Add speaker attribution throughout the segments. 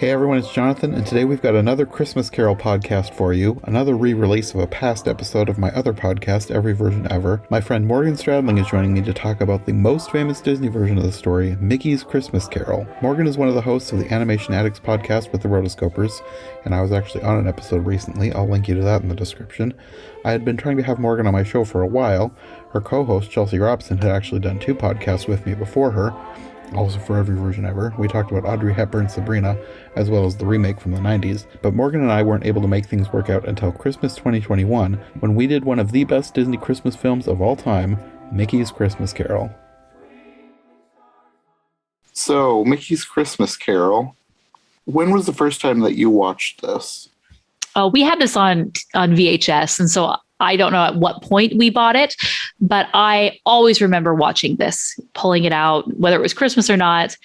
Speaker 1: Hey everyone, it's Jonathan, and today we've got another Christmas Carol podcast for you, another re-release of a past episode of my other podcast, Every Version Ever. My friend Morgan Stradling is joining me to talk about the most famous Disney version of the story, Mickey's Christmas Carol. Morgan is one of the hosts of the Animation Addicts podcast with the Rotoscopers, and I was actually on an episode recently. I'll link you to that in the description. I had been trying to have Morgan on my show for a while. Her co-host, Chelsea Robson, had actually done 2 podcasts with me before her, also for Every Version Ever. We talked about Audrey Hepburn's Sabrina, as well as the remake from the 90s, but Morgan and I weren't able to make things work out until Christmas 2021, when we did one of the best Disney Christmas films of all time, Mickey's Christmas Carol. So, Mickey's Christmas Carol, when was the first time that you watched this?
Speaker 2: We had this on VHS, and so I don't know at what point we bought it, but I always remember watching this, pulling it out, whether it was Christmas or not.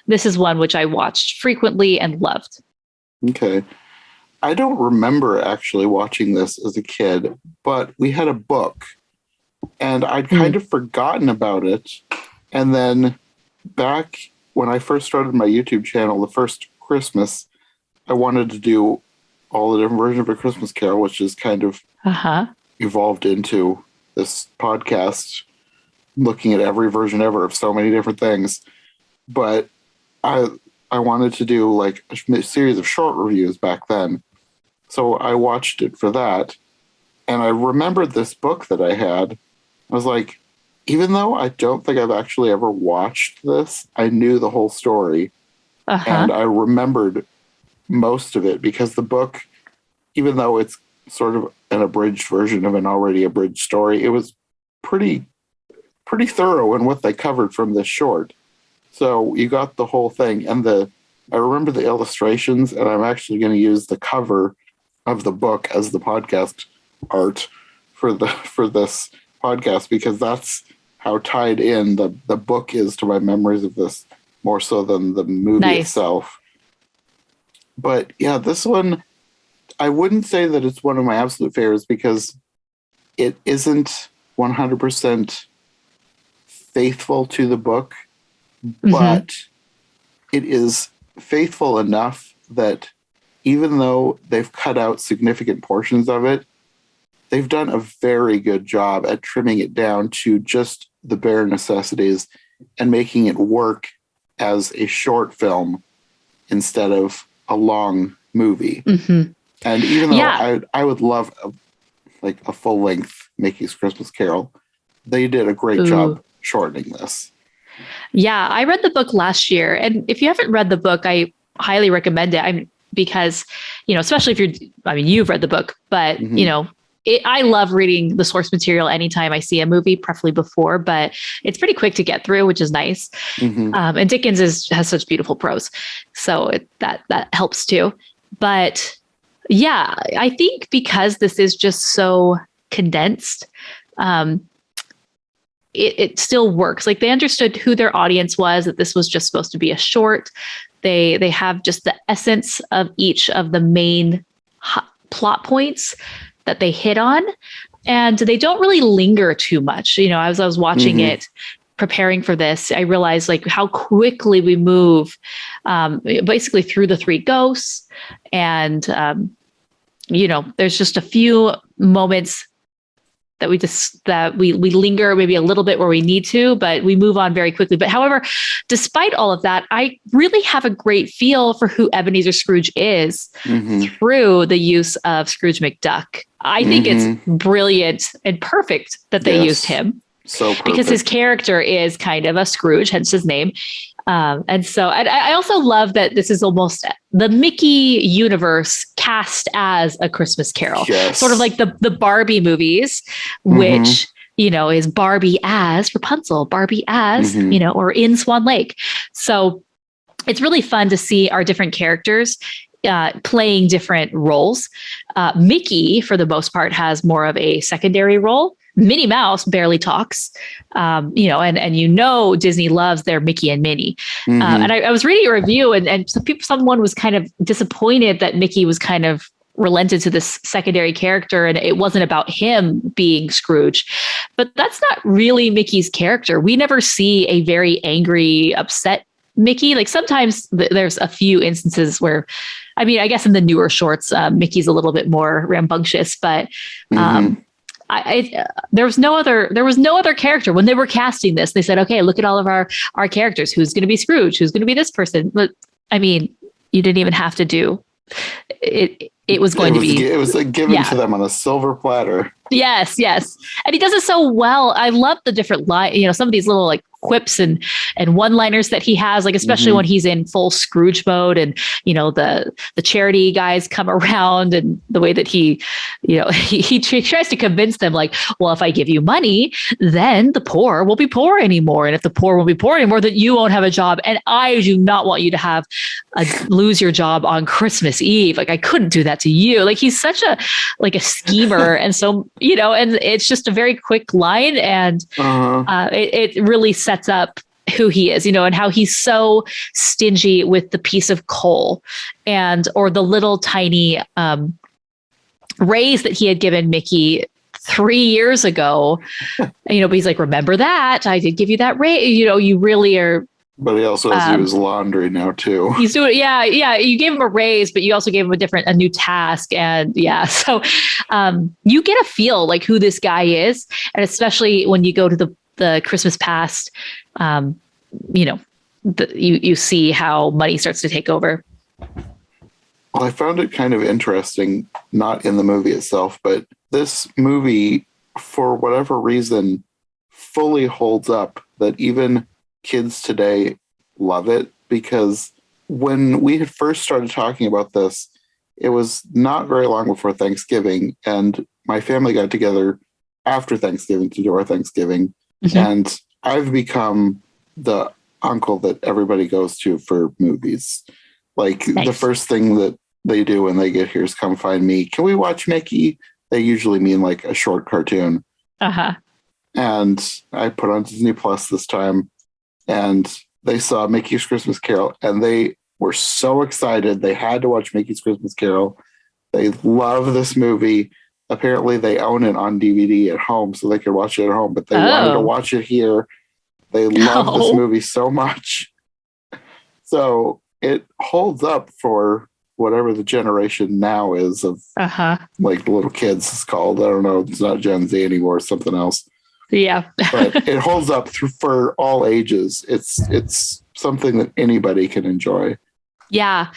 Speaker 2: This is one which I watched frequently and loved.
Speaker 1: Okay. I don't remember actually watching this as a kid, but we had a book, and I'd kind of forgotten about it. And then back when I first started my YouTube channel, the first Christmas, I wanted to do all the different versions of A Christmas Carol, which is kind of evolved into this podcast, looking at every version ever of so many different things. But I wanted to do like a series of short reviews back then. So I watched it for that. And I remembered this book that I had. I was like, even though I don't think I've actually ever watched this, I knew the whole story. And I remembered most of it because the book, even though it's sort of an abridged version of an already abridged story, it was pretty thorough in what they covered from this short. So you got the whole thing, and I remember the illustrations, and I'm actually going to use the cover of the book as the podcast art for this podcast, because that's how tied in the book is to my memories of this, more so than the movie itself. But yeah, this one, I wouldn't say that it's one of my absolute favorites because it isn't 100% faithful to the book, but it is faithful enough that even though they've cut out significant portions of it, they've done a very good job at trimming it down to just the bare necessities and making it work as a short film instead of a long movie. And even though I would love a full-length Mickey's Christmas Carol, they did a great job shortening this.
Speaker 2: Yeah, I read the book last year. And if you haven't read the book, I highly recommend it. Because, especially if you've read the book, but, I love reading the source material anytime I see a movie, preferably before, but it's pretty quick to get through, which is nice. And Dickens has such beautiful prose. So that helps too. But yeah, I think because this is just so condensed, it still works. Like, they understood who their audience was, that this was just supposed to be a short. They have just the essence of each of the main plot points that they hit on, and they don't really linger too much. As I was watching it, preparing for this, I realized like how quickly we move basically through the 3 ghosts. And, there's just a few moments that we linger maybe a little bit where we need to, but we move on very quickly. But however, despite all of that, I really have a great feel for who Ebenezer Scrooge is through the use of Scrooge McDuck. I think it's brilliant and perfect that they used him.
Speaker 1: So perfect.
Speaker 2: Because his character is kind of a Scrooge, hence his name. And so I also love that this is almost the Mickey universe cast as A Christmas Carol, sort of like the Barbie movies, which, is Barbie as Rapunzel, Barbie as, or in Swan Lake. So it's really fun to see our different characters playing different roles. Mickey, for the most part, has more of a secondary role. Minnie Mouse barely talks, and Disney loves their Mickey and Minnie. And I was reading a review, and someone was kind of disappointed that Mickey was kind of relented to this secondary character, and it wasn't about him being Scrooge. But that's not really Mickey's character. We never see a very angry, upset Mickey. Like sometimes there's a few instances where, I mean, I guess in the newer shorts, Mickey's a little bit more rambunctious, but there was no other character when they were casting this. They said, okay, look at all of our characters. Who's going to be Scrooge? Who's going to be this person? But I mean, you didn't even have to do it. It was going to be.
Speaker 1: It was like given to them on a silver platter.
Speaker 2: Yes, yes. And he does it so well. I love the different some of these little like quips and one-liners that he has, like especially when he's in full Scrooge mode, and the charity guys come around, and the way that he tries to convince them, like, well, if I give you money, then the poor will be poor anymore, and if the poor won't be poor anymore, then you won't have a job, and I do not want you to have lose your job on Christmas Eve. Like I couldn't do that to you. Like he's such a schemer, and so and it's just a very quick line, and it really sets up who he is, and how he's so stingy with the piece of coal or the little tiny raise that he had given Mickey 3 years ago. But he's like, remember that I did give you that raise. You really are.
Speaker 1: But he also has to do his laundry now too.
Speaker 2: He's doing, yeah. You gave him a raise, but you also gave him a new task, and so you get a feel like who this guy is, and especially when you go to the Christmas past, you see how money starts to take over.
Speaker 1: Well, I found it kind of interesting, not in the movie itself, but this movie, for whatever reason, fully holds up, that even kids today love it, because when we had first started talking about this, it was not very long before Thanksgiving, and my family got together after Thanksgiving to do our Thanksgiving. And I've become the uncle that everybody goes to for movies. Like the first thing that they do when they get here is come find me. Can we watch Mickey? They usually mean like a short cartoon. And I put on Disney Plus this time, and they saw Mickey's Christmas Carol, and they were so excited. They had to watch Mickey's Christmas Carol. They love this movie. Apparently they own it on DVD at home so they could watch it at home, but they wanted to watch it here. They love this movie so much. So it holds up for whatever the generation now is of like the little kids is called. I don't know. It's not Gen Z anymore. It's something else.
Speaker 2: Yeah.
Speaker 1: But it holds up for all ages. It's something that anybody can enjoy.
Speaker 2: Yeah.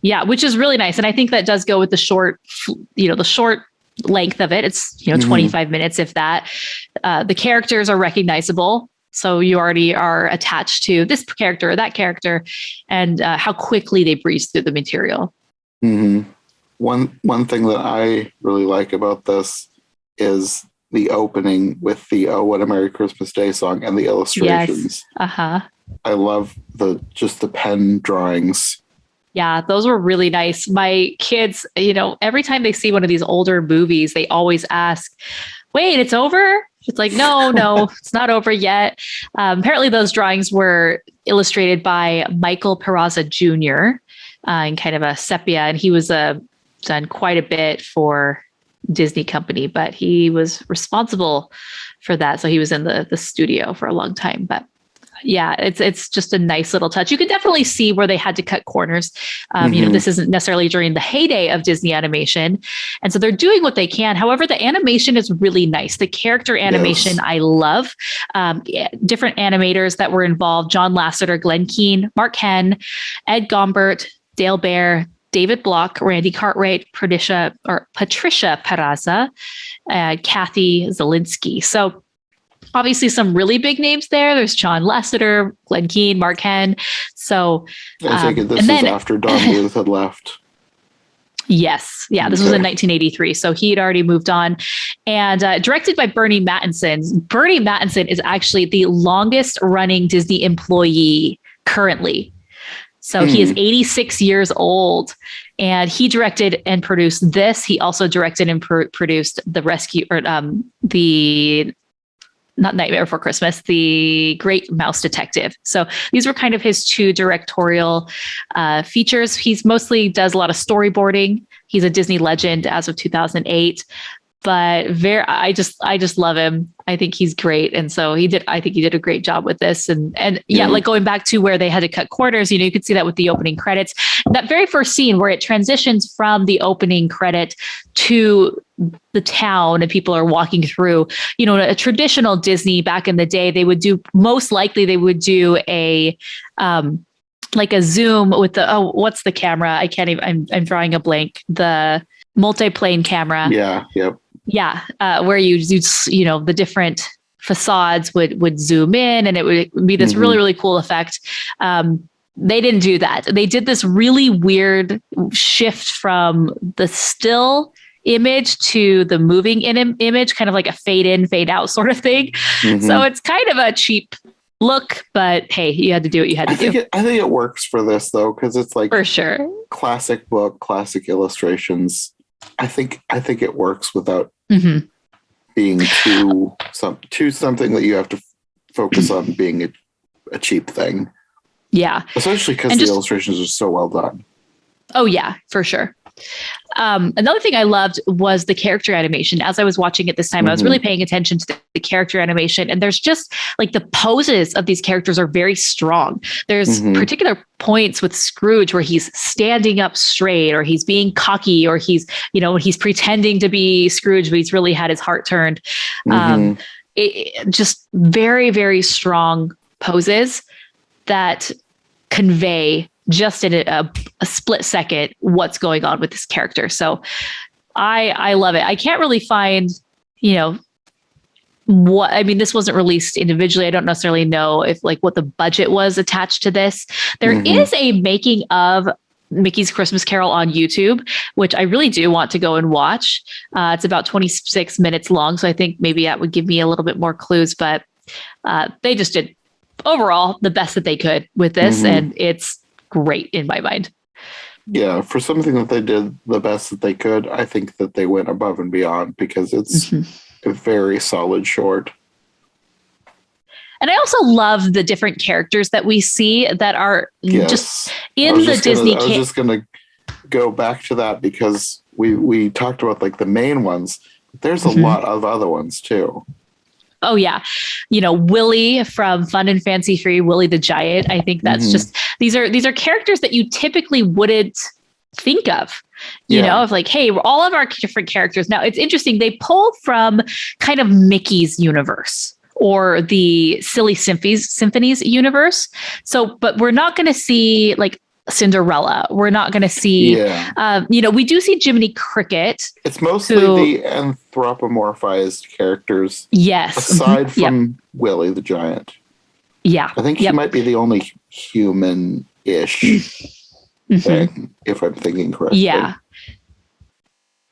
Speaker 2: Yeah. Which is really nice. And I think that does go with the short length of it. It's 25 minutes, if that. The characters are recognizable, so you already are attached to this character or that character, and how quickly they breeze through the material.
Speaker 1: One thing that I really like about this is the opening with the "Oh What a Merry Christmas Day" song and the illustrations.
Speaker 2: Yes.
Speaker 1: I love the pen drawings.
Speaker 2: Yeah, those were really nice. My kids, every time they see one of these older movies, they always ask, wait, it's over? It's like, no, it's not over yet. Apparently those drawings were illustrated by Michael Peraza Jr. In kind of a sepia, and he was done quite a bit for Disney Company, but he was responsible for that. So he was in the studio for a long time, but yeah, it's just a nice little touch. You can definitely see where they had to cut corners. This isn't necessarily during the heyday of Disney animation. And so they're doing what they can. However, the animation is really nice. The character animation, I love. Different animators that were involved: John Lasseter, Glenn Keane, Mark Henn, Ed Gombert, Dale Bear, David Block, Randy Cartwright, Patricia Peraza, Kathy Zielinski. So obviously some really big names there. There's John Lasseter, Glenn Keane, Mark Henn. So
Speaker 1: I think this is after Don Bluth had left.
Speaker 2: Yes. Yeah. This was in 1983. So he had already moved on, and directed by Bernie Mattinson. Bernie Mattinson is actually the longest running Disney employee currently. So he is 86 years old, and he directed and produced this. He also directed and produced The Rescue, or not Nightmare Before Christmas, The Great Mouse Detective. So these were kind of his two directorial features. He's mostly does a lot of storyboarding. He's a Disney legend as of 2008. but I just love him. I think he's great. And so I think he did a great job with this. And yeah, like going back to where they had to cut corners, you could see that with the opening credits, that very first scene where it transitions from the opening credit to the town and people are walking through, a traditional Disney back in the day, most likely they would do a, like a zoom with what's the camera? I can't even, I'm drawing a blank. The multi-plane camera.
Speaker 1: Yeah. Yep.
Speaker 2: Yeah. Where the different facades would zoom in and it would be this really, really cool effect. They didn't do that. They did this really weird shift from the still image to the moving image, kind of like a fade in, fade out sort of thing. Mm-hmm. So it's kind of a cheap look, but hey, you had to do what you had to do.
Speaker 1: I think it works for this though, because it's like
Speaker 2: for sure
Speaker 1: classic book, classic illustrations. I think it works without being too something that you have to focus on being a cheap thing.
Speaker 2: Yeah,
Speaker 1: especially because the illustrations are so well done.
Speaker 2: Oh yeah, for sure. Another thing I loved was the character animation. As I was watching it this time, I was really paying attention to the character animation, and there's just like the poses of these characters are very strong. There's particular points with Scrooge where he's standing up straight, or he's being cocky, or he's pretending to be Scrooge, but he's really had his heart turned. Just very, very strong poses that convey just in a split second what's going on with this character. So I love it. I can't really find, this wasn't released individually. I don't necessarily know if what the budget was attached to this. There is a making of Mickey's Christmas Carol on YouTube, which I really do want to go and watch. It's about 26 minutes long. So I think maybe that would give me a little bit more clues, but they just did overall the best that they could with this. And it's great in my mind.
Speaker 1: Yeah, for something that they did the best that they could, I think that they went above and beyond because it's a very solid short.
Speaker 2: And I also love the different characters that we see that are just in the Disney.
Speaker 1: I was just going to go back to that because we talked about the main ones. There's a lot of other ones too.
Speaker 2: Oh yeah. Willie from Fun and Fancy Free, Willie the Giant. I think that's just, these are characters that you typically wouldn't think of, of hey, all of our different characters. Now it's interesting. They pull from kind of Mickey's universe or the Silly Symphonies universe. So, but we're not going to see Cinderella. We're not going to see, we do see Jiminy Cricket.
Speaker 1: It's mostly the anthropomorphized characters.
Speaker 2: Yes.
Speaker 1: Aside from Willie the Giant.
Speaker 2: Yeah.
Speaker 1: I think he might be the only human-ish thing, if I'm thinking correctly.
Speaker 2: Yeah.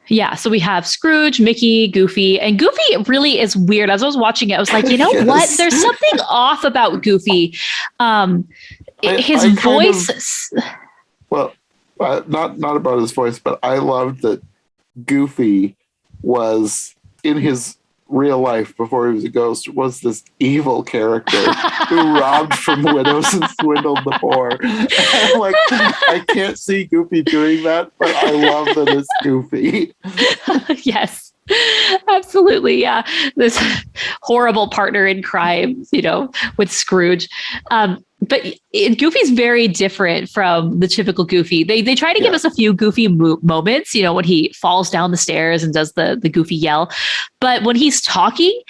Speaker 2: Yeah. So we have Scrooge, Mickey, Goofy, and Goofy really is weird. As I was watching it, I was like, what? There's something off about Goofy. His voice. Not about his voice, but I loved that Goofy was in his real life before he was a ghost was this evil character who robbed from widows and swindled the poor. And I can't see Goofy doing that, but I love that it's Goofy. Yes. Absolutely. Yeah. This horrible partner in crime, with Scrooge. But Goofy's very different from the typical Goofy. They try to give us a few Goofy moments, when he falls down the stairs and does the Goofy yell. But when he's talking,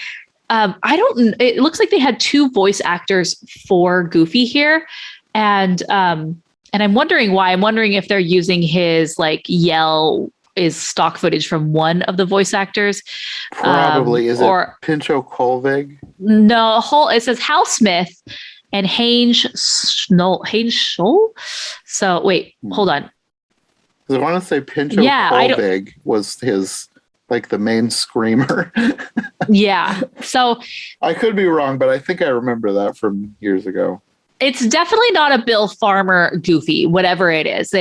Speaker 2: it looks like they had two voice actors for Goofy here. And I'm wondering why. I'm wondering if they're using his yell is stock footage from one of the voice actors.
Speaker 1: Probably. Is it Pincho Colvig?
Speaker 2: No, it says Hal Smith and Haynes Scholl. So wait, hold on.
Speaker 1: I want to say Pincho Colvig was his the main screamer.
Speaker 2: Yeah. So
Speaker 1: I could be wrong, but I think I remember that from years ago.
Speaker 2: It's definitely not a Bill Farmer Goofy, whatever it is.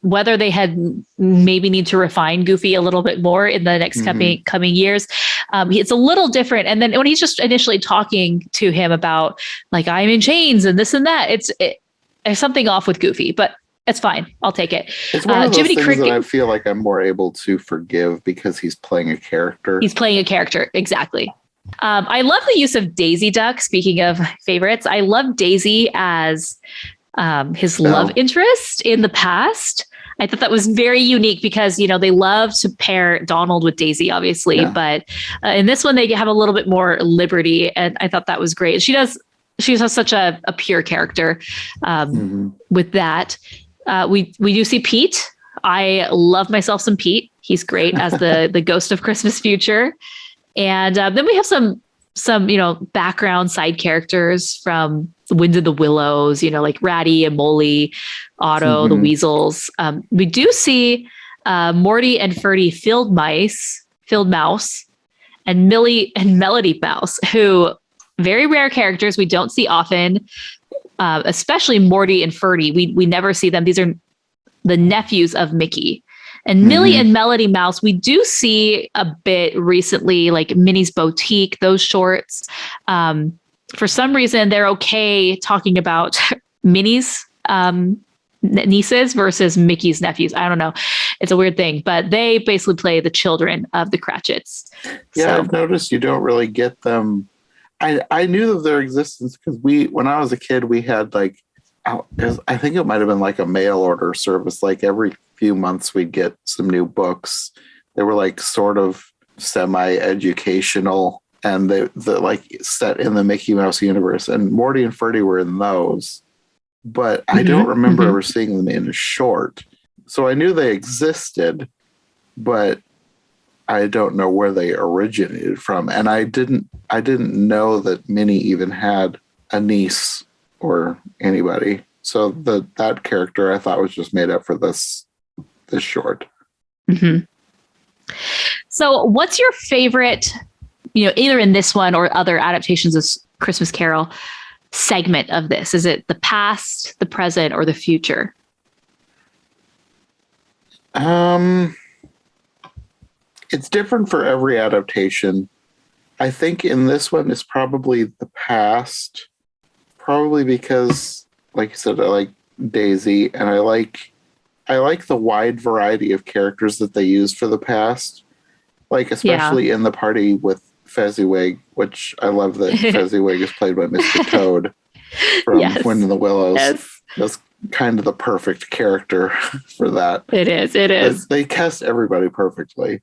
Speaker 2: Whether they had maybe need to refine Goofy a little bit more in the next coming years. It's a little different. And then when he's just initially talking to him about I'm in chains and this and that, there's something off with Goofy. But It's fine. I'll take it.
Speaker 1: It's one of those
Speaker 2: Jiminy
Speaker 1: things that I
Speaker 2: Cricket.
Speaker 1: feel like I'm more able to forgive because he's playing a character.
Speaker 2: He's playing a character. Exactly. I love the use of Daisy Duck. Speaking of favorites, I love Daisy as his love interest in the past. I thought that was very unique because, you know, they love to pair Donald with Daisy, obviously, but in this one, they have a little bit more liberty. And I thought that was great. She has such a pure character with that. We do see Pete. I love myself some Pete. He's great as the ghost of Christmas Future. And then we have some, you know, background side characters from The Wind of the Willows, you know, like Ratty and Molly, Otto, the Weasels. We do see Morty and Ferdy Field Mouse, and Millie and Melody Mouse, who very rare characters we don't see often, especially Morty and Ferdy. We never see them. These are the nephews of Mickey. And Millie and Melody Mouse, we do see a bit recently, like Minnie's Boutique, those shorts. For some reason, they're okay talking about Minnie's nieces versus Mickey's nephews. I don't know. It's a weird thing, but they basically play the children of the Cratchits.
Speaker 1: Yeah, so. I've noticed you don't really get them. I knew of their existence because when I was a kid, we had like, I think it might have been like a mail order service. Like every few months we'd get some new books. They were like sort of semi-educational and they like set in the Mickey Mouse universe, and Morty and Ferdy were in those, but I don't remember ever seeing them in a short. So I knew they existed, but I don't know where they originated from. And I didn't know that Minnie even had a niece or anybody. So that character I thought was just made up for this short.
Speaker 2: So what's your favorite, you know, either in this one or other adaptations of Christmas Carol segment of this? Is it the past, the present, or the future?
Speaker 1: It's different for every adaptation. I think in this one it's probably the past, probably because, like you said, I like Daisy, and I like the wide variety of characters that they use for the past, like especially in the party with Fezziwig, which I love that Fezziwig is played by Mr. Toad from Wind in the Willows. Yes. That's kind of the perfect character for that.
Speaker 2: It is.
Speaker 1: They cast everybody perfectly.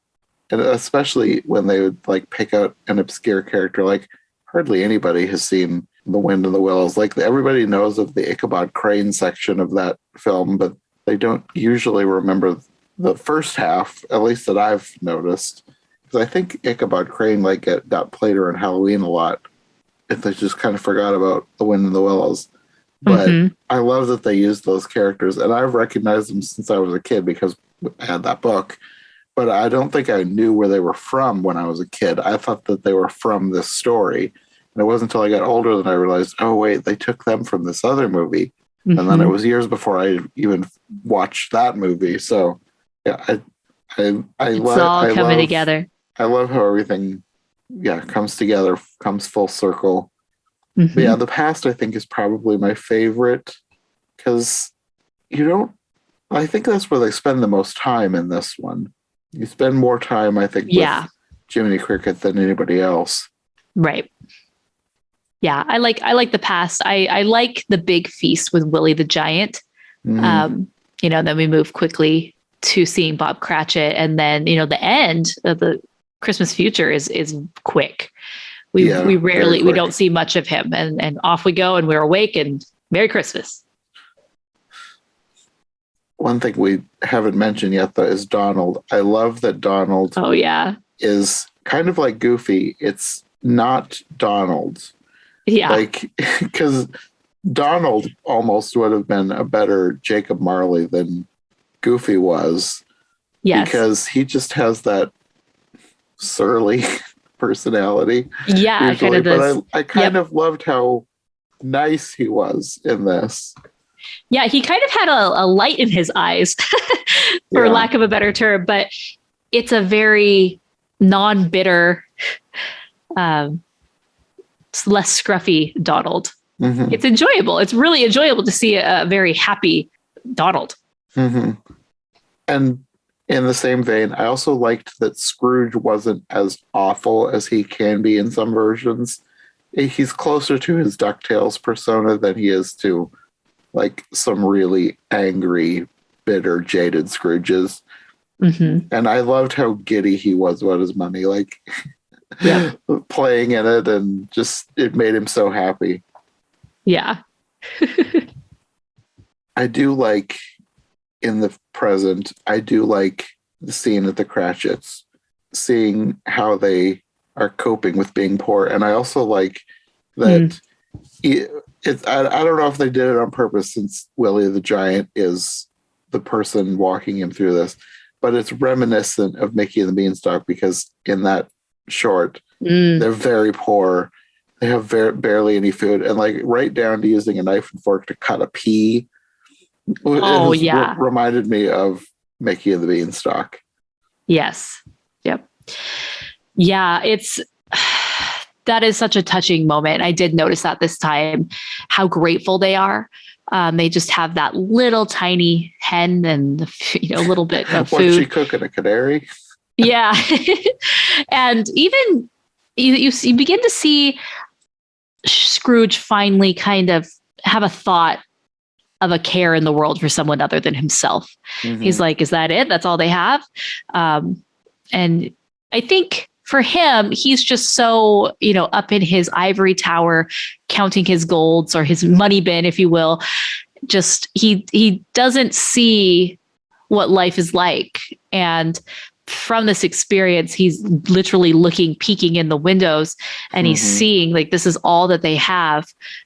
Speaker 1: And especially when they would like pick out an obscure character, like hardly anybody has seen The Wind in the Willows. Like everybody knows of the Ichabod Crane section of that film, but they don't usually remember the first half, at least that I've noticed. Because I think Ichabod Crane like got played around Halloween a lot. If they just kind of forgot about The Wind in the Willows. But I love that they used those characters, and I've recognized them since I was a kid because I had that book. But I don't think I knew where they were from when I was a kid. I thought that they were from this story. And it wasn't until I got older that I realized, oh, wait, they took them from this other movie. And then it was years before I even watched that movie. So, yeah,
Speaker 2: it's all coming together.
Speaker 1: I love how everything, comes together, comes full circle. But yeah, the past, I think, is probably my favorite because I think that's where they spend the most time in this one. You spend more time, I think, with Jiminy Cricket than anybody else.
Speaker 2: Right. Yeah, I like the past. I like the big feast with Willie the Giant. Then we move quickly to seeing Bob Cratchit, and then the end of the Christmas Future is quick. We don't see much of him, and off we go, and we're awake, and Merry Christmas.
Speaker 1: One thing we haven't mentioned yet, though, is Donald. I love that Donald is kind of like Goofy. It's not Donald.
Speaker 2: Yeah.
Speaker 1: Like, because Donald almost would have been a better Jacob Marley than Goofy was.
Speaker 2: Yes.
Speaker 1: Because he just has that surly personality.
Speaker 2: Yeah,
Speaker 1: usually.
Speaker 2: kind of this.
Speaker 1: But I kind of loved how nice he was in this.
Speaker 2: Yeah, he kind of had a light in his eyes, for lack of a better term, but it's a very non-bitter, less scruffy Donald. It's enjoyable. It's really enjoyable to see a very happy Donald.
Speaker 1: hmm And in the same vein, I also liked that Scrooge wasn't as awful as he can be in some versions. He's closer to his DuckTales persona than he is to like some really angry, bitter, jaded Scrooges.
Speaker 2: Mm-hmm.
Speaker 1: And I loved how giddy he was about his money, like
Speaker 2: Yep.
Speaker 1: playing in it, and just it made him so happy.
Speaker 2: Yeah.
Speaker 1: I do like in the present, I do like the scene at the Cratchits, seeing how they are coping with being poor. And I also like that I don't know if they did it on purpose since Willie the Giant is the person walking him through this, but it's reminiscent of Mickey and the Beanstalk because in that short,
Speaker 2: Mm.
Speaker 1: they're very poor. They have barely any food, and like right down to using a knife and fork to cut a pea.
Speaker 2: Oh,
Speaker 1: It
Speaker 2: yeah.
Speaker 1: reminded me of Mickey and the Beanstalk.
Speaker 2: Yes. Yep. Yeah. That is such a touching moment. I did notice that this time, how grateful they are. They just have that little tiny hen and a little bit of food.
Speaker 1: What's she cooking? A canary?
Speaker 2: Yeah. And even you begin to see Scrooge finally kind of have a thought of a care in the world for someone other than himself.
Speaker 1: Mm-hmm.
Speaker 2: He's like, is that it? That's all they have? And I think for him, he's just so, up in his ivory tower, counting his golds or his money bin, if you will. Just he doesn't see what life is like. And from this experience, he's literally peeking in the windows, and he's seeing like this is all that they have.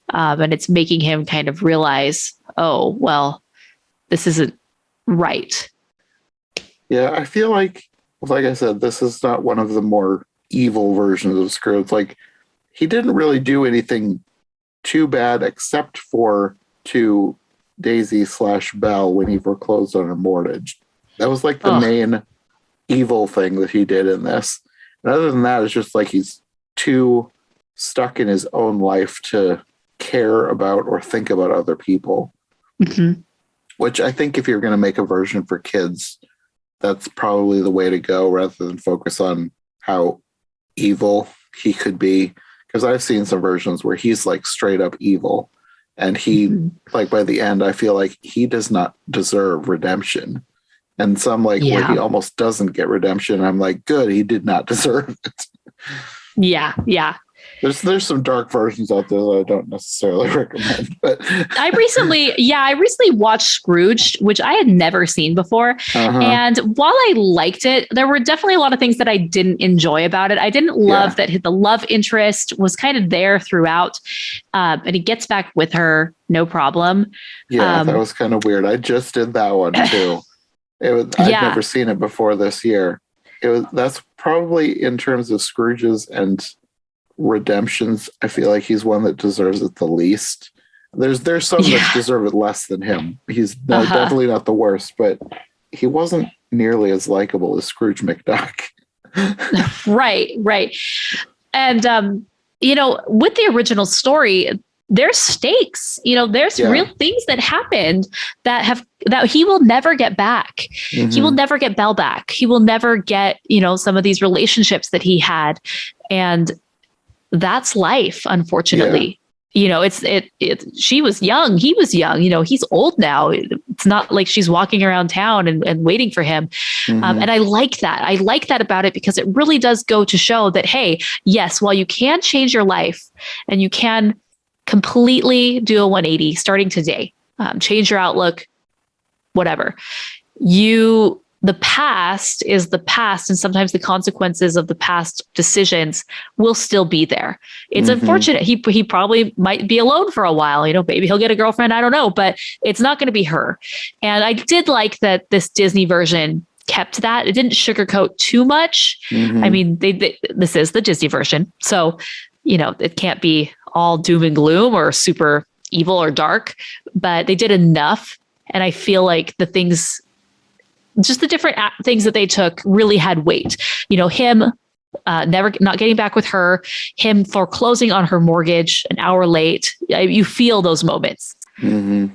Speaker 2: And it's making him kind of realize, oh, well, this isn't right.
Speaker 1: Yeah, I feel like I said, this is not one of the more evil versions of Scrooge. Like, he didn't really do anything too bad except for to Daisy/Belle when he foreclosed on her mortgage. That was like the main evil thing that he did in this. And other than that, it's just like he's too stuck in his own life to care about or think about other people.
Speaker 2: Mm-hmm.
Speaker 1: Which I think if you're going to make a version for kids, that's probably the way to go rather than focus on how evil he could be. Because I've seen some versions where he's like straight up evil. And he, like by the end, I feel like he does not deserve redemption. And some where he almost doesn't get redemption. I'm like, good, he did not deserve it.
Speaker 2: Yeah, yeah.
Speaker 1: There's some dark versions out there that I don't necessarily recommend. But
Speaker 2: I recently watched Scrooge, which I had never seen before. Uh-huh. And while I liked it, there were definitely a lot of things that I didn't enjoy about it. I didn't love that the love interest was kind of there throughout. And he gets back with her, no problem.
Speaker 1: Yeah, that was kind of weird. I just did that one too. I'd never seen it before this year. That's probably in terms of Scrooges and redemptions, I feel like he's one that deserves it the least. There's some that deserve it less than him. He's definitely not the worst, but he wasn't nearly as likable as Scrooge McDuck.
Speaker 2: Right. And with the original story, there's stakes. There's real things that happened that he will never get back. Mm-hmm. He will never get Belle back. He will never get some of these relationships that he had, and that's life, unfortunately. She was young. He was young. He's old now. It's not like she's walking around town and waiting for him. Mm-hmm. And I like that. I like that about it because it really does go to show that, hey, yes, while you can change your life and you can completely do a 180 starting today, change your outlook, whatever, the past is the past, and sometimes the consequences of the past decisions will still be there. It's unfortunate. He probably might be alone for a while. Maybe he'll get a girlfriend. I don't know, but it's not going to be her. And I did like that this Disney version kept that. It didn't sugarcoat too much. Mm-hmm. I mean, this is the Disney version, so it can't be all doom and gloom or super evil or dark, but they did enough. And I feel like the different things that they took really had weight. Him not getting back with her, him foreclosing on her mortgage an hour late. You feel those moments.
Speaker 1: Mm-hmm.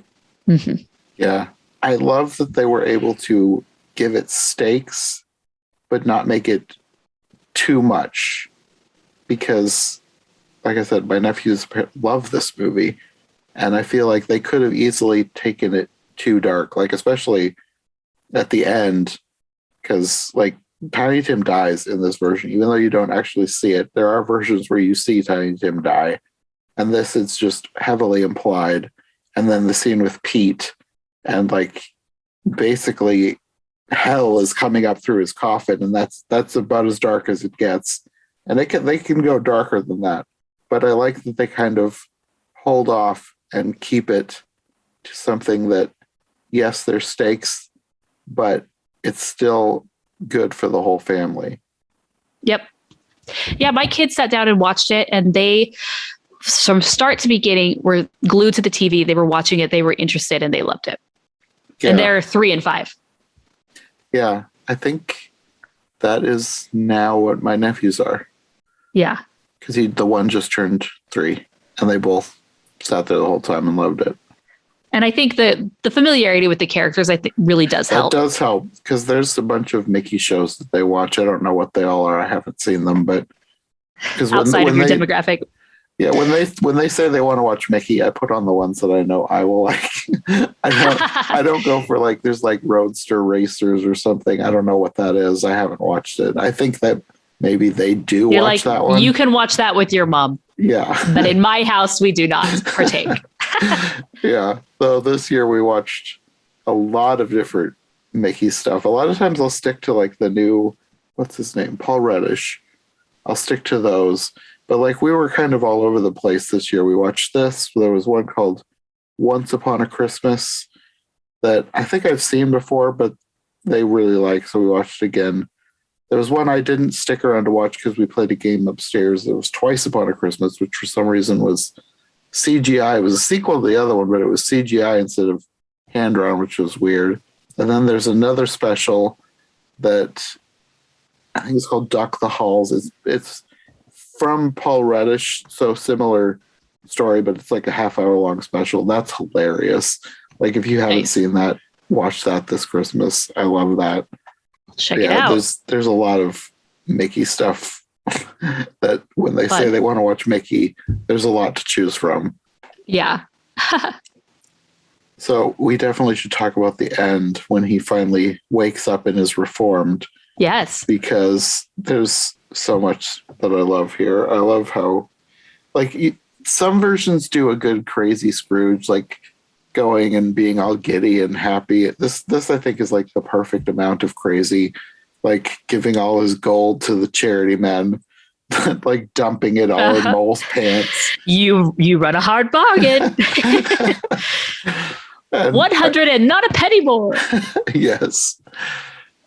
Speaker 1: Mm-hmm. Yeah. I love that they were able to give it stakes, but not make it too much. Because, like I said, my nephews love this movie. And I feel like they could have easily taken it too dark, like especially at the end, because like Tiny Tim dies in this version, even though you don't actually see it. There are versions where you see Tiny Tim die, and this is just heavily implied. And then the scene with Pete, and like basically hell is coming up through his coffin, and that's about as dark as it gets. And they can go darker than that, but I like that they kind of hold off and keep it to something that, yes, there's stakes, but it's still good for the whole family.
Speaker 2: Yep. Yeah, my kids sat down and watched it, and they, from start to beginning, were glued to the TV. They were watching it. They were interested, and they loved it. Yeah. And they're 3 and 5.
Speaker 1: Yeah, I think that is now what my nephews are.
Speaker 2: Yeah.
Speaker 1: Because the one just turned 3, and they both sat there the whole time and loved it.
Speaker 2: And I think that the familiarity with the characters, I think, really does help.
Speaker 1: It does help, because there's a bunch of Mickey shows that they watch. I don't know what they all are. I haven't seen them, but
Speaker 2: outside of your demographic.
Speaker 1: Yeah, when they say they want to watch Mickey, I put on the ones that I know I will like. I don't go for like there's like Roadster Racers or something. I don't know what that is. I haven't watched it. I think that maybe they do watch that one.
Speaker 2: You can watch that with your mom.
Speaker 1: Yeah.
Speaker 2: But in my house, we do not partake.
Speaker 1: Yeah. So this year we watched a lot of different Mickey stuff. A lot of times I'll stick to like the new, what's his name? Paul Reddish. I'll stick to those. But like we were kind of all over the place this year. We watched this. There was one called Once Upon a Christmas that I think I've seen before, but they really like, so we watched it again. There was one I didn't stick around to watch because we played a game upstairs. It was Twice Upon a Christmas, which for some reason was CGI. It was a sequel to the other one, but it was CGI instead of hand-drawn, which was weird. And then there's another special that I think it's called Duck the Halls. It's from Paul Reddish, so similar story, but it's like a half-hour long special. That's hilarious. Like if you haven't seen that, watch that this Christmas. I love that.
Speaker 2: Check it out.
Speaker 1: There's a lot of Mickey stuff that when they say they want to watch Mickey, there's a lot to choose from.
Speaker 2: Yeah.
Speaker 1: So we definitely should talk about the end when he finally wakes up and is reformed.
Speaker 2: Yes.
Speaker 1: Because there's so much that I love here. I love how, like, some versions do a good crazy Scrooge, like going and being all giddy and happy. This I think is like the perfect amount of crazy, like giving all his gold to the charity men, like dumping it all in Mole's pants.
Speaker 2: You run a hard bargain. 100 and not a penny more.
Speaker 1: Yes.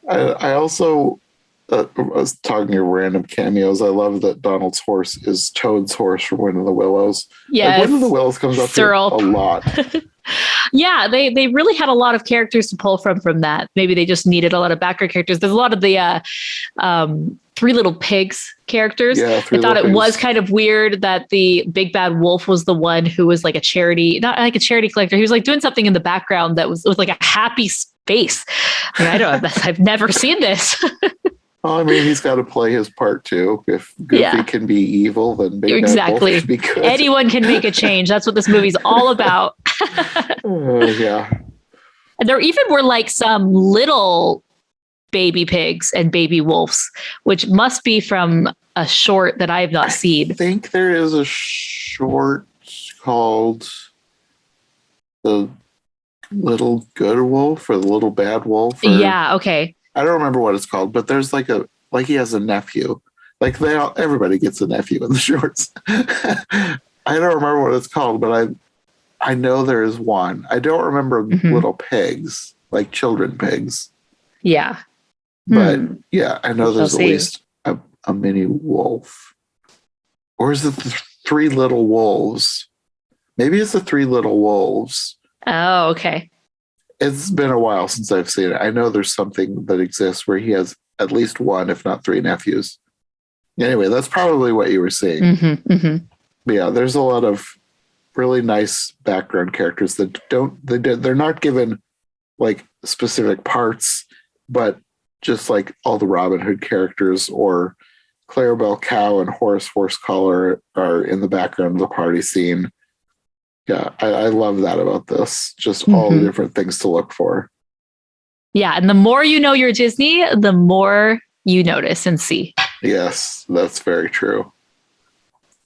Speaker 1: I also I was talking of random cameos. I love that Donald's horse is Toad's horse from Wind in the Willows.
Speaker 2: Yes.
Speaker 1: Like, Wind in the Willows comes up here a lot.
Speaker 2: Yeah, they really had a lot of characters to pull from that. Maybe they just needed a lot of background characters. There's a lot of the Three Little Pigs characters.
Speaker 1: Yeah,
Speaker 2: I thought it was kind of weird that the Big Bad Wolf was the one who was like a charity, not like a charity collector. He was like doing something in the background that was like a happy face. I mean, I've never seen this.
Speaker 1: Well, I mean, he's got to play his part too. If Goofy can be evil, then Big Bad Wolf can be good.
Speaker 2: Anyone can make a change. That's what this movie's all about.
Speaker 1: Yeah.
Speaker 2: And there even were like some little baby pigs and baby wolves, which must be from a short that I have not seen.
Speaker 1: I think there is a short called The Little Good Wolf or The Little Bad Wolf.
Speaker 2: Yeah, okay.
Speaker 1: I don't remember what it's called, but there's like he has a nephew. Like everybody gets a nephew in the shorts. I don't remember what it's called, but I know there is one. I don't remember little pigs, like children pigs.
Speaker 2: Yeah.
Speaker 1: But yeah, I know there's at least a mini wolf. Or is it the Three Little Wolves? Maybe it's the Three Little Wolves.
Speaker 2: Oh, okay.
Speaker 1: It's been a while since I've seen it. I know there's something that exists where he has at least one, if not 3 nephews. Anyway, that's probably what you were seeing. But yeah, there's a lot of really nice background characters that they're not given like specific parts, but just like all the Robin Hood characters or Clarabelle Cow and Horace Horsecollar are in the background of the party scene. Yeah, I love that about this. Just all the different things to look for.
Speaker 2: Yeah. And the more you know your Disney, the more you notice and see.
Speaker 1: Yes, that's very true.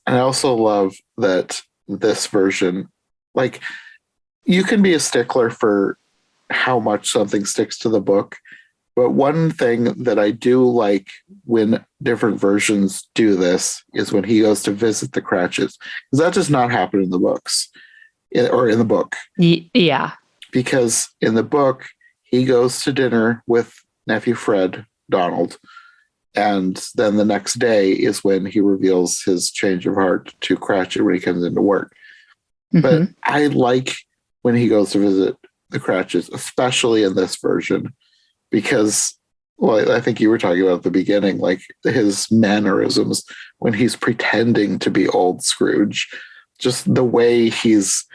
Speaker 1: And I also love that this version, like, you can be a stickler for how much something sticks to the book. But one thing that I do like when different versions do this is when he goes to visit the Cratchits, because that does not happen in the books or in the book.
Speaker 2: Yeah.
Speaker 1: Because in the book, he goes to dinner with nephew Fred, Donald, and then the next day is when he reveals his change of heart to Cratchit when he comes into work. But I like when he goes to visit the Cratchits, especially in this version, because, well, I think you were talking about at the beginning, like his mannerisms when he's pretending to be old Scrooge, just the way he's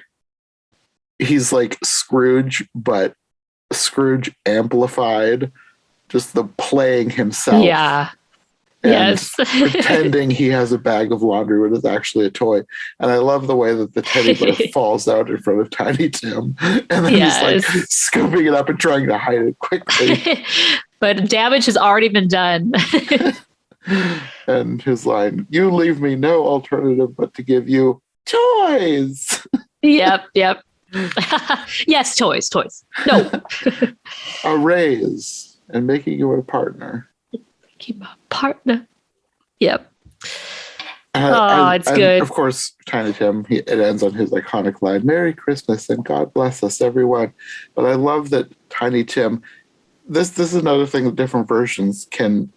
Speaker 1: like Scrooge, but Scrooge amplified, just the playing himself.
Speaker 2: Yeah.
Speaker 1: And
Speaker 2: yes.
Speaker 1: pretending he has a bag of laundry when it's actually a toy. And I love the way that the teddy bear falls out in front of Tiny Tim and then he's like scooping it up and trying to hide it quickly.
Speaker 2: But damage has already been done.
Speaker 1: And his line, "You leave me no alternative but to give you toys."
Speaker 2: Yep. Yes, toys. No.
Speaker 1: A raise and making you a partner.
Speaker 2: Keep a partner. Yep.
Speaker 1: It's
Speaker 2: good.
Speaker 1: And of course, Tiny Tim, it ends on his iconic line, "Merry Christmas and God bless us, everyone." But I love that Tiny Tim, this is another thing that different versions can,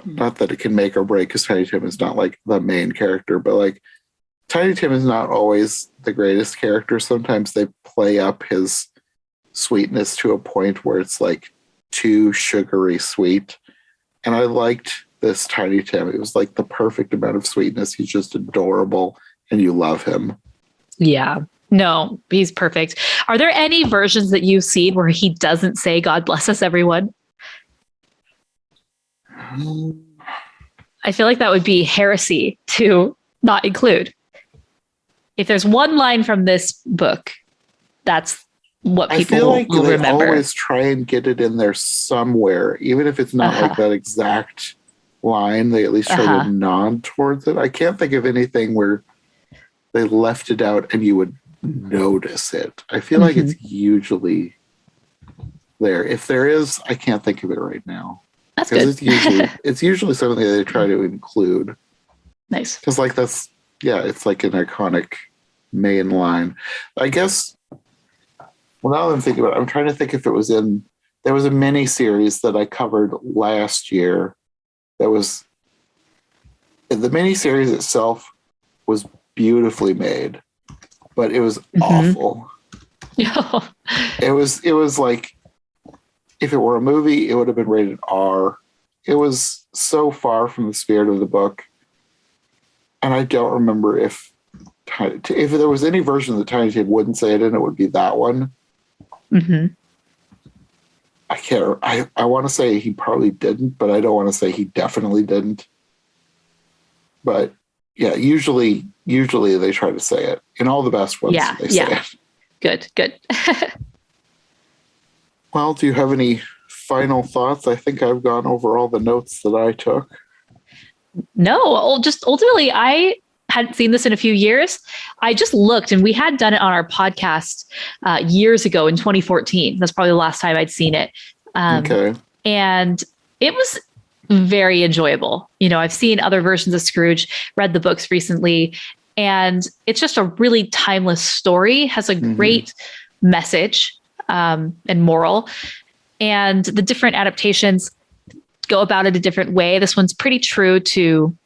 Speaker 1: not that it can make or break, because Tiny Tim is not like the main character, but like Tiny Tim is not always the greatest character. Sometimes they play up his sweetness to a point where it's like too sugary sweet. And I liked this Tiny Tim. It was like the perfect amount of sweetness. He's just adorable and you love him.
Speaker 2: Yeah. No, he's perfect. Are there any versions that you've seen where he doesn't say "God bless us, everyone"? I feel like that would be heresy to not include. If there's one line from this book, that's what people
Speaker 1: I feel like
Speaker 2: will
Speaker 1: they
Speaker 2: remember.
Speaker 1: always try and get it in there somewhere, even if it's not like that exact line. They at least try to nod towards it. I can't think of anything where they left it out and you would notice it. I feel like it's usually there. If there is, I can't think of it right now.
Speaker 2: That's good.
Speaker 1: It's usually something that they try to include.
Speaker 2: Nice.
Speaker 1: Because like it's like an iconic main line. I guess. Well, now that I'm thinking about it, I'm trying to think if it was there was a mini series that I covered last year. The mini series itself was beautifully made, but it was awful. It was like, if it were a movie, it would have been rated R. It was so far from the spirit of the book. And I don't remember if there was any version that Tiny Tim wouldn't say it in, it would be that one. I can't. I want to say he probably didn't, but I don't want to say he definitely didn't. But yeah, usually they try to say it in all the best ones.
Speaker 2: Yeah,
Speaker 1: they say it.
Speaker 2: Good.
Speaker 1: Well, do you have any final thoughts? I think I've gone over all the notes that I took.
Speaker 2: No, just ultimately, I hadn't seen this in a few years. I just looked, and we had done it on our podcast years ago in 2014. That's probably the last time I'd seen it.
Speaker 1: Okay.
Speaker 2: And it was very enjoyable. I've seen other versions of Scrooge, read the books recently, and it's just a really timeless story, has a great message and moral. And the different adaptations go about it a different way. This one's pretty true to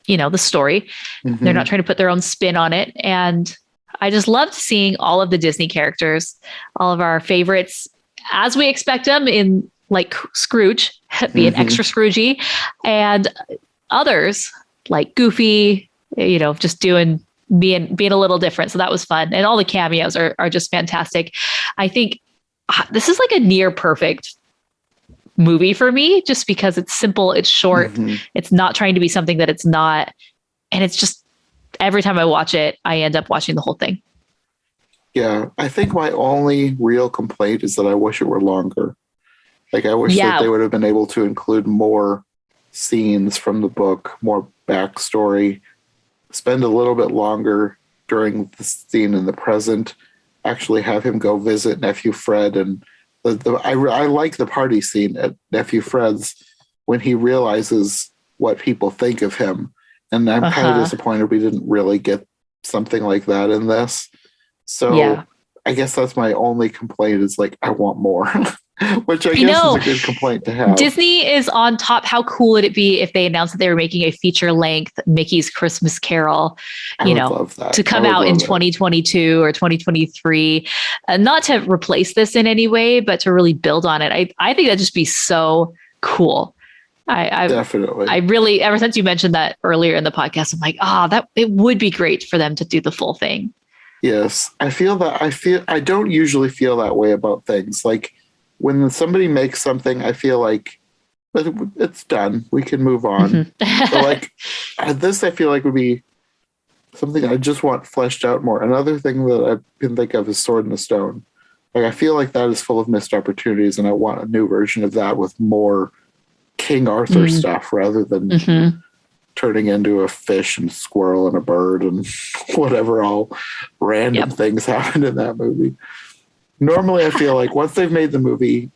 Speaker 2: the story. They're not trying to put their own spin on it. And I just loved seeing all of the Disney characters, all of our favorites, as we expect them in, like Scrooge, being extra Scroogey, and others like Goofy, just being a little different. So that was fun. And all the cameos are just fantastic. I think this is like a near perfect movie for me, just because it's simple, it's short, it's not trying to be something that it's not. And it's just, every time I watch it, I end up watching the whole thing.
Speaker 1: Yeah, I think my only real complaint is that I wish it were longer. Like, I wish that they would have been able to include more scenes from the book, more backstory, spend a little bit longer during the scene in the present, actually have him go visit Nephew Fred. And I like the party scene at Nephew Fred's when he realizes what people think of him. And I'm kind of disappointed we didn't really get something like that in this. So I guess that's my only complaint is like, I want more, which I guess is a good complaint to have.
Speaker 2: Disney is on top. How cool would it be if they announced that they were making a feature length Mickey's Christmas Carol,
Speaker 1: love that.
Speaker 2: to come out in 2022 or 2023, not to replace this in any way, but to really build on it. I think that'd just be so cool. I
Speaker 1: definitely.
Speaker 2: I really, ever since you mentioned that earlier in the podcast, I'm like, that it would be great for them to do the full thing.
Speaker 1: Yes, I don't usually feel that way about things. Like when somebody makes something, I feel like it's done. We can move on. So like this, I feel like would be something I just want fleshed out more. Another thing that I can think of is Sword in the Stone. Like I feel like that is full of missed opportunities, and I want a new version of that with more King Arthur stuff rather than turning into a fish and squirrel and a bird and whatever all random things happened in that movie. Normally, I feel like once they've made the movie,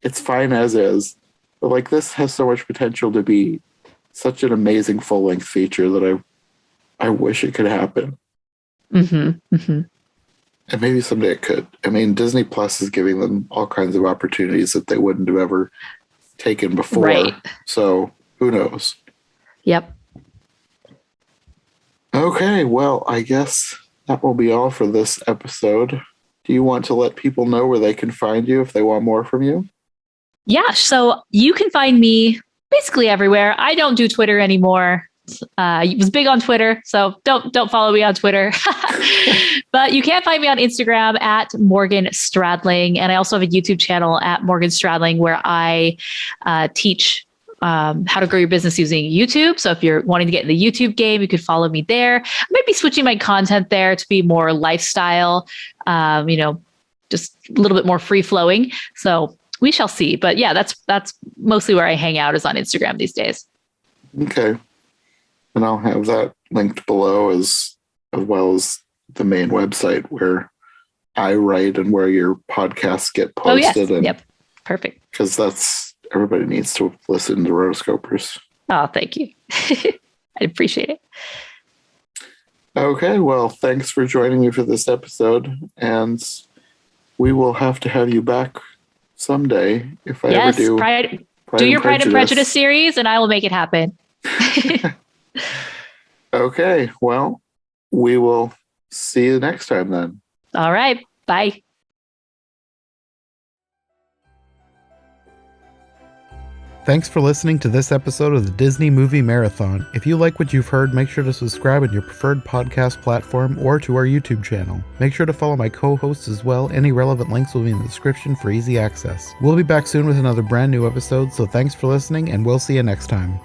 Speaker 1: it's fine as is. But like this has so much potential to be such an amazing full-length feature that I wish it could happen. And maybe someday it could. I mean, Disney Plus is giving them all kinds of opportunities that they wouldn't have ever taken before. Right. So who knows?
Speaker 2: Yep.
Speaker 1: Okay, well, I guess that will be all for this episode. Do you want to let people know where they can find you if they want more from you?
Speaker 2: Yeah, so you can find me basically everywhere. I don't do Twitter anymore. I was big on Twitter, so don't follow me on Twitter. But you can find me on Instagram at Morgan Stradling. And I also have a YouTube channel at Morgan Stradling where I teach how to grow your business using YouTube. So if you're wanting to get in the YouTube game, you could follow me there. I might be switching my content there to be more lifestyle, just a little bit more free flowing. So we shall see. But yeah, that's mostly where I hang out is on Instagram these days.
Speaker 1: Okay. And I'll have that linked below as well as the main website where I write and where your podcasts get posted.
Speaker 2: Oh, yes. Yep. Perfect.
Speaker 1: Because everybody needs to listen to Rotoscopers.
Speaker 2: Oh, thank you. I appreciate it.
Speaker 1: Okay, well, thanks for joining me for this episode. And we will have to have you back someday if I ever do.
Speaker 2: Do your Pride and Prejudice series and I will make it happen.
Speaker 1: Okay, well, we will see you next time then.
Speaker 2: All right, bye.
Speaker 3: Thanks for listening to this episode of the Disney Movie Marathon. If you like what you've heard, make sure to subscribe on your preferred podcast platform or to our YouTube channel. Make sure to follow my co-hosts as well. Any relevant links will be in the description for easy access. We'll be back soon with another brand new episode, so thanks for listening, and we'll see you next time.